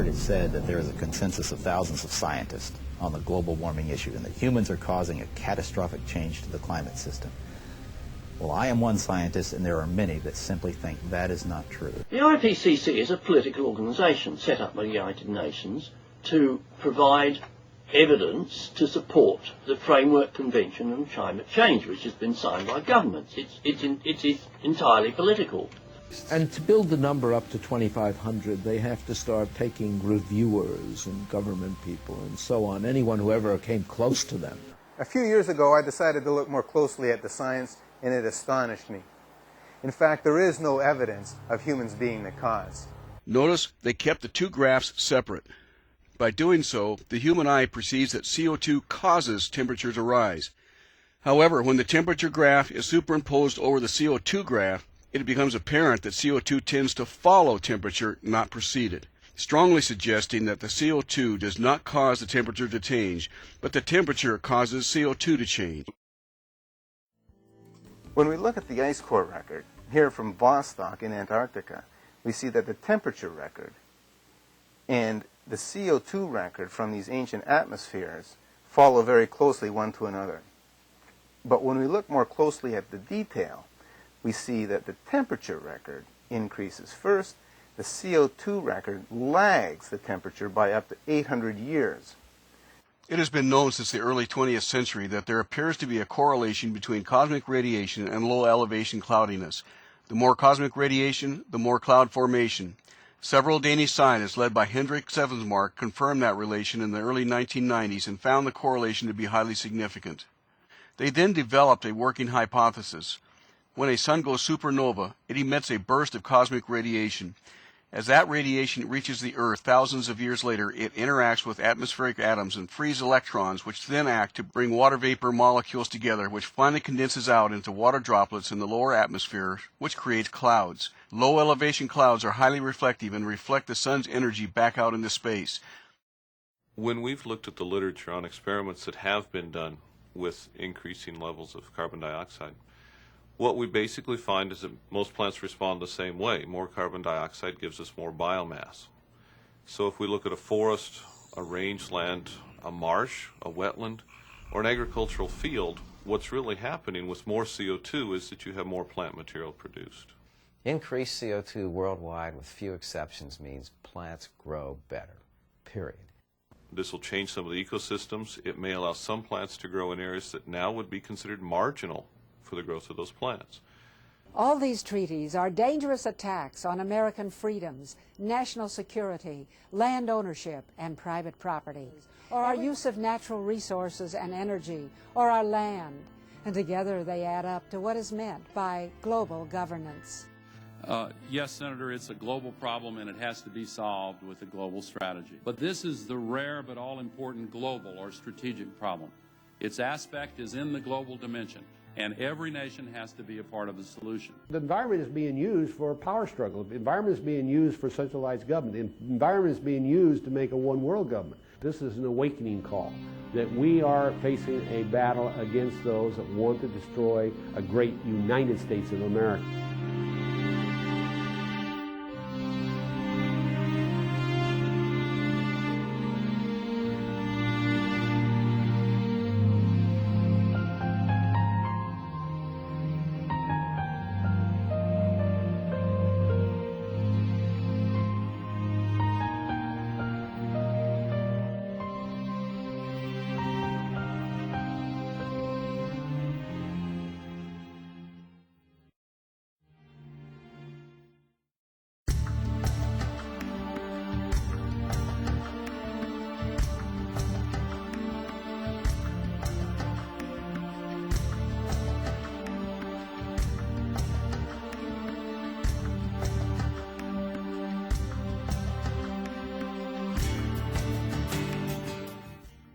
it's said that there is a consensus of thousands of scientists on the global warming issue and that humans are causing a catastrophic change to the climate system. Well, I am one scientist, and there are many that simply think that is not true. The IPCC is a political organisation set up by the United Nations to provide evidence to support the Framework Convention on Climate Change, which has been signed by governments. It's entirely political. And to build the number up to 2,500, they have to start taking reviewers and government people and so on, anyone who ever came close to them. A few years ago, I decided to look more closely at the science, and it astonished me. In fact, there is no evidence of humans being the cause. Notice they kept the two graphs separate. By doing so, the human eye perceives that CO2 causes temperature to rise. However, when the temperature graph is superimposed over the CO2 graph, it becomes apparent that CO2 tends to follow temperature, not precede it, strongly suggesting that the CO2 does not cause the temperature to change, but the temperature causes CO2 to change. When we look at the ice core record, here from Vostok in Antarctica, we see that the temperature record and the CO2 record from these ancient atmospheres follow very closely one to another. But when we look more closely at the detail, we see that the temperature record increases first. The CO2 record lags the temperature by up to 800 years. It has been known since the early 20th century that there appears to be a correlation between cosmic radiation and low elevation cloudiness. The more cosmic radiation, the more cloud formation. Several Danish scientists led by Hendrik Sevensmark confirmed that relation in the early 1990s and found the correlation to be highly significant. They then developed a working hypothesis. When a sun goes supernova, it emits a burst of cosmic radiation. As that radiation reaches the Earth thousands of years later, it interacts with atmospheric atoms and frees electrons, which then act to bring water vapor molecules together, which finally condenses out into water droplets in the lower atmosphere, which creates clouds. Low elevation clouds are highly reflective and reflect the sun's energy back out into space. When we've looked at the literature on experiments that have been done with increasing levels of carbon dioxide, what we basically find is that most plants respond the same way. More carbon dioxide gives us more biomass. So if we look at a forest, a rangeland, a marsh, a wetland, or an agricultural field, what's really happening with more CO2 is that you have more plant material produced. Increased CO2 worldwide, with few exceptions, means plants grow better, period. This will change some of the ecosystems. It may allow some plants to grow in areas that now would be considered marginal for the growth of those plants. All these treaties are dangerous attacks on American freedoms, national security, land ownership, and private property, or our use of natural resources and energy, or our land. And together they add up to what is meant by global governance. Yes, Senator, it's a global problem and it has to be solved with a global strategy. But this is the rare but all-important global or strategic problem. Its aspect is in the global dimension, and every nation has to be a part of the solution. The environment is being used for a power struggle. The environment is being used for centralized government. The environment is being used to make a one-world government. This is an awakening call, that we are facing a battle against those that want to destroy a great United States of America.